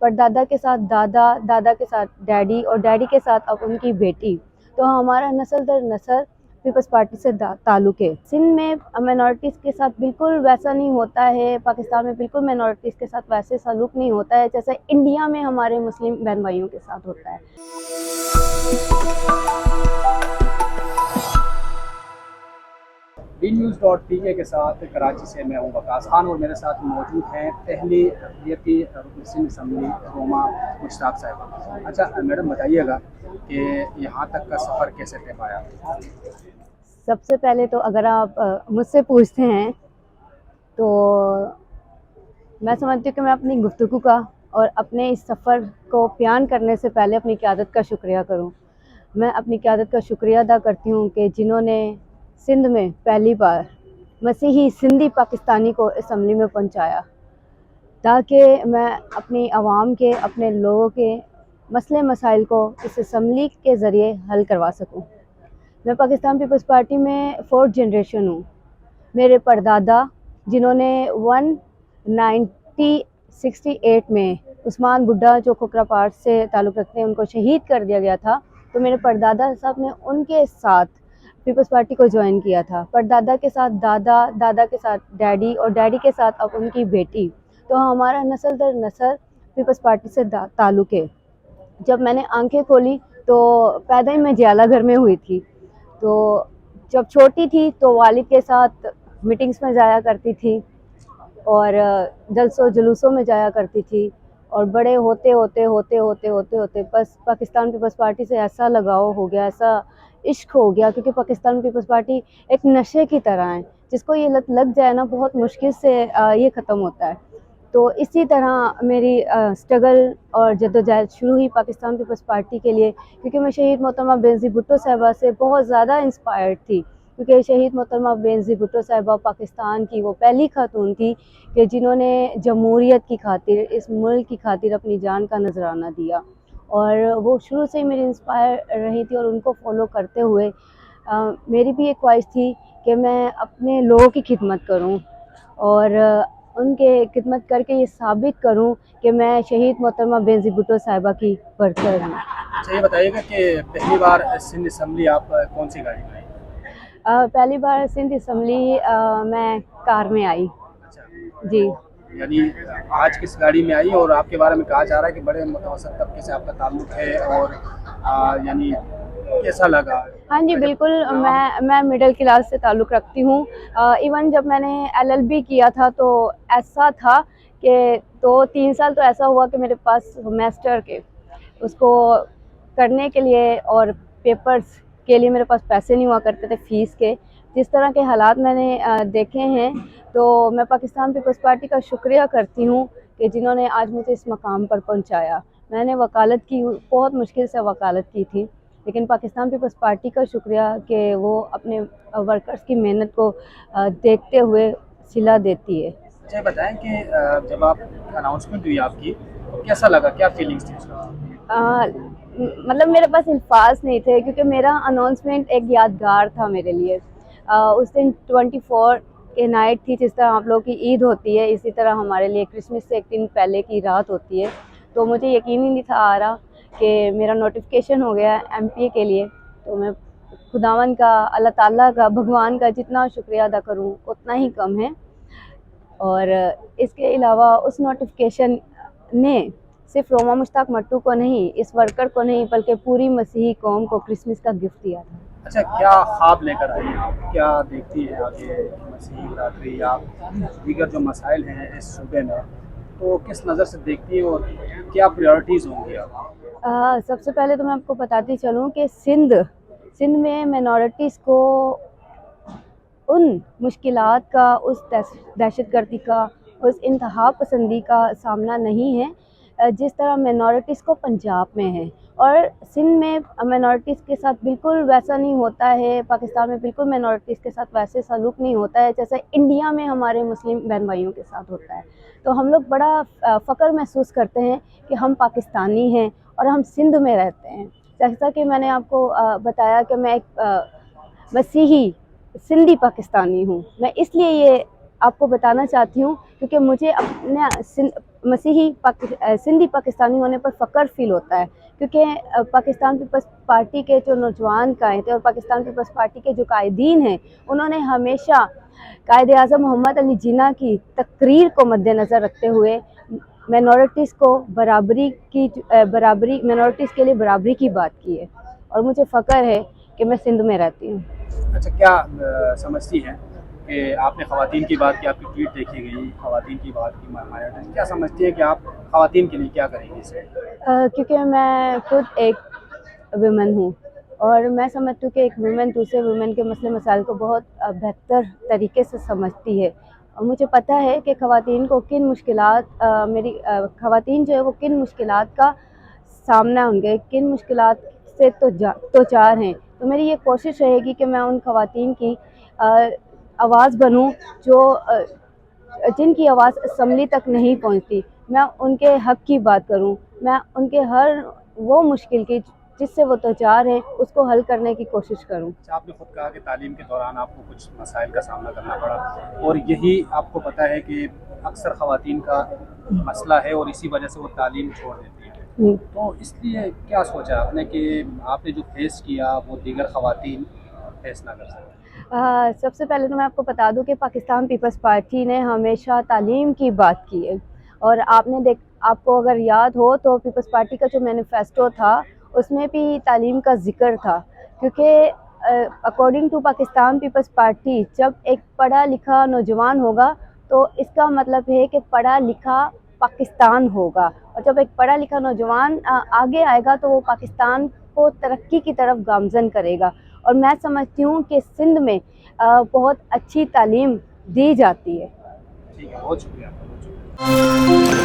परदादा के साथ दादा, दादा के साथ डैडी और डैडी के साथ अब उनकी बेटी। तो हमारा नस्ल दर नस्ल पीपल्स पार्टी से ताल्लुक़ है। सिंध में माइनॉरिटीज़ के साथ बिल्कुल वैसा नहीं होता है, पाकिस्तान में बिल्कुल माइनॉरिटीज़ के साथ वैसे सलूक नहीं होता है जैसे इंडिया में हमारे मुस्लिम बहन भाइयों के साथ होता है। DNews.pk के साथ कराची से मैं हूं वकास खान और मेरे साथ मौजूद हैं पहली अक़लियती रुकन सिंध असम्बली रोमा मुश्ताक साहिबा। अच्छा मैडम बताइएगा कि यहाँ तक का सफ़र कैसे तय पाया? सबसे पहले तो अगर आप मुझसे पूछते हैं तो मैं समझती हूँ कि मैं अपनी गुफ्तगू का और अपने इस सफ़र को बयान करने से पहले अपनी क़यादत का शुक्रिया करूँ। मैं अपनी क़यादत का शुक्रिया अदा करती हूँ कि जिन्होंने सिंध में पहली बार मसीही सिंधी पाकिस्तानी को असम्बली में पहुँचाया, ताकि मैं अपनी आवाम के, अपने लोगों के मसले मसाइल को इस असम्बली के ज़रिए हल करवा सकूँ। मैं पाकिस्तान पीपल्स पार्टी में 4th जनरेशन हूँ। मेरे परदादा जिन्होंने 1968 में उस्मान बुड्ढा जो खोखरा पार्ट से ताल्लुक़ रखते हैं उनको शहीद कर दिया गया था, तो मेरे परदादा साहब ने उनके साथ पीपल्स पार्टी को ज्वाइन किया था। परदादा के साथ दादा, दादा के साथ डैडी और डैडी के साथ अब उनकी बेटी। तो हमारा नस्ल दर नस्ल पीपल्स पार्टी से ताल्लुक़ है। जब मैंने आंखें खोली तो पैदा ही मैं जियाला घर में हुई थी। तो जब छोटी थी तो वालिद के साथ मीटिंग्स में जाया करती थी और जलसों जुलूसों में जाया करती थी, और बड़े होते होते बस पाकिस्तान पीपल्स पार्टी से ऐसा लगाव हो गया, ऐसा इश्क हो गया, क्योंकि पाकिस्तान पीपल्स पार्टी एक नशे की तरह है, जिसको ये लत लग जाए ना बहुत मुश्किल से ये ख़त्म होता है। तो इसी तरह मेरी स्ट्रगल और जद्दोजहद शुरू हुई पाकिस्तान पीपल्स पार्टी के लिए, क्योंकि मैं शहीद मोहतरमा बेनज़ीर भुट्टो साहिबा से बहुत ज़्यादा इंस्पायर्ड थी। क्योंकि शहीद मोहतरमा बेनज़ीर भुट्टो साहिबा पाकिस्तान की वो पहली खातून थी कि जिन्होंने जमहूरियत की खातिर, इस मुल्क की खातिर अपनी जान का नजराना दिया, और वो शुरू से ही मेरी इंस्पायर रही थी। और उनको फॉलो करते हुए मेरी भी एक ख्वाहिश थी कि मैं अपने लोगों की खिदमत करूं और उनके खिदमत करके ये साबित करूं कि मैं शहीद मोहतरमा बेनज़ीर भुट्टो साहिबा की वर्कर हूँ। अच्छा ये बताइएगा कि पहली बार सिंध असम्बली आप कौन सी गाड़ी में आई? पहली बार सिंध असम्बली मैं कार में आई। अच्छा जी। तो यानी आज किस गाड़ी में आई और आपके बारे में कहा जा रहा है कि बड़े मुतवस्सित तबके से आपका ताल्लुक़ है और यानी कैसा लगा? हाँ जी, बिल्कुल। मैं मिडिल क्लास से ताल्लुक़ रखती हूँ। इवन जब मैंने LLB किया था तो ऐसा था कि 2-3 साल तो ऐसा हुआ कि मेरे पास सेमेस्टर के उसको करने के लिए और पेपर्स के लिए मेरे पास पैसे नहीं हुआ करते थे फ़ीस के। जिस तरह के हालात मैंने देखे हैं, तो मैं पाकिस्तान पीपल्स पार्टी का शुक्रिया करती हूँ कि जिन्होंने आज मुझे इस मकाम पर पहुँचाया। मैंने वकालत की, बहुत मुश्किल से वकालत की थी, लेकिन पाकिस्तान पीपल्स पार्टी का शुक्रिया कि वो अपने वर्कर्स की मेहनत को देखते हुए सिला देती है। अच्छा ये बताएं कि जब आप अनाउंसमेंट हुई आपकी तो कैसा लगा, क्या फीलिंग्स थी उसका? मतलब मेरे पास अल्फाज नहीं थे, क्योंकि मेरा अनाउंसमेंट एक यादगार था मेरे लिए। उस दिन 24 के नाइट थी, जिस तरह आप लोगों की ईद होती है इसी तरह हमारे लिए क्रिसमस से एक दिन पहले की रात होती है। तो मुझे यकीन ही नहीं था आ रहा कि मेरा नोटिफिकेशन हो गया MPA के लिए। तो मैं खुदावंद का, अल्लाह ताला का, भगवान का जितना शुक्रिया अदा करूं उतना ही कम है। और इसके अलावा उस नोटिफिकेशन ने सिर्फ रोमा मुश्ताक मट्टू को नहीं, इस वर्कर को नहीं, बल्कि पूरी मसीही कौम को क्रिसमस का गिफ्ट दिया था। अच्छा क्या ख्वाब लेकर आई हैं आप? क्या देखती हैं आगे मसीही बरादरी या दीगर जो मसाइल हैं इस सूबे में, तो किस नज़र से देखती हैं और क्या प्रायोरिटीज़ होंगी आप? सबसे पहले तो मैं आपको बताती चलूँ कि सिंध में माइनॉरिटीज़ को उन मुश्किलात का, उस दहशतगर्दी का, उस इंतहा पसंदी का सामना नहीं है जिस तरह माइनॉरिटीज़ को पंजाब में है। और सिंध में माइनॉरिटीज़ के साथ बिल्कुल वैसा नहीं होता है, पाकिस्तान में बिल्कुल माइनॉरिटीज़ के साथ वैसे सलूक नहीं होता है जैसे इंडिया में हमारे मुस्लिम बहन भाइयों के साथ होता है। तो हम लोग बड़ा फ़ख्र महसूस करते हैं कि हम पाकिस्तानी हैं और हम सिंध में रहते हैं। जैसा कि मैंने आपको बताया कि मैं एक मसीही सिंधी पाकिस्तानी हूँ। मैं इसलिए ये آپ کو بتانا چاہتی ہوں، کیونکہ مجھے اپنے سندھی پاکستانی ہونے پر فخر فیل ہوتا ہے، کیونکہ پاکستان پیپلز پارٹی کے جو نوجوان قائد تھے اور پاکستان پیپلز پارٹی کے جو قائدین ہیں، انہوں نے ہمیشہ قائد اعظم محمد علی جناح کی تقریر کو مد نظر رکھتے ہوئے مینورٹیز کو مینورٹیز کے لیے برابری کی بات کی ہے، اور مجھے فخر ہے کہ میں سندھ میں رہتی ہوں۔ اچھا، کیا سمجھتی ہیں کہ آپ نے خواتین کی بات کی، آپ کی ٹویٹ دیکھی گئی، خواتین کی بات کی مائنورٹی، کیا سمجھتی ہیں کہ آپ خواتین کے لیے کیا کریں گے اس سے؟ کیونکہ میں خود ایک ویمن ہوں، اور میں سمجھتی ہوں کہ ایک ویمن دوسرے ویمن کے مسئلے مسائل کو بہت بہتر طریقے سے سمجھتی ہے، اور مجھے پتہ ہے کہ خواتین کو کن مشکلات خواتین جو ہے وہ کن مشکلات کا سامنا ان کے کن مشکلات سے تو چار ہیں، تو میری یہ کوشش رہے گی کہ میں ان خواتین کی آواز بنوں جو جن کی آواز اسمبلی تک نہیں پہنچتی، میں ان کے حق کی بات کروں، میں ان کے ہر وہ مشکل کی جس سے وہ توچار ہیں اس کو حل کرنے کی کوشش کروں۔ اچھا، آپ نے خود کہا کہ تعلیم کے دوران آپ کو کچھ مسائل کا سامنا کرنا پڑا، اور یہی آپ کو پتہ ہے کہ اکثر خواتین کا مسئلہ ہے اور اسی وجہ سے وہ تعلیم چھوڑ دیتی ہے، تو اس لیے کیا سوچا آپ نے کہ آپ نے جو فیس کیا وہ دیگر خواتین فیس نہ کر سکیں؟ سب سے پہلے تو میں آپ کو بتا دوں کہ پاکستان پیپلز پارٹی نے ہمیشہ تعلیم کی بات کی ہے، اور آپ کو اگر یاد ہو تو پیپلز پارٹی کا جو مینیفیسٹو تھا اس میں بھی تعلیم کا ذکر تھا، کیونکہ اکارڈنگ ٹو پاکستان پیپلز پارٹی جب ایک پڑھا لکھا نوجوان ہوگا تو اس کا مطلب ہے کہ پڑھا لکھا پاکستان ہوگا، اور جب ایک پڑھا لکھا نوجوان آگے آئے گا تو وہ پاکستان کو ترقی کی طرف گامزن کرے گا، اور میں سمجھتی ہوں کہ سندھ میں بہت اچھی تعلیم دی جاتی ہے۔ ٹھیک ہے، بہت شکریہ آپ کا، بہت شکریہ۔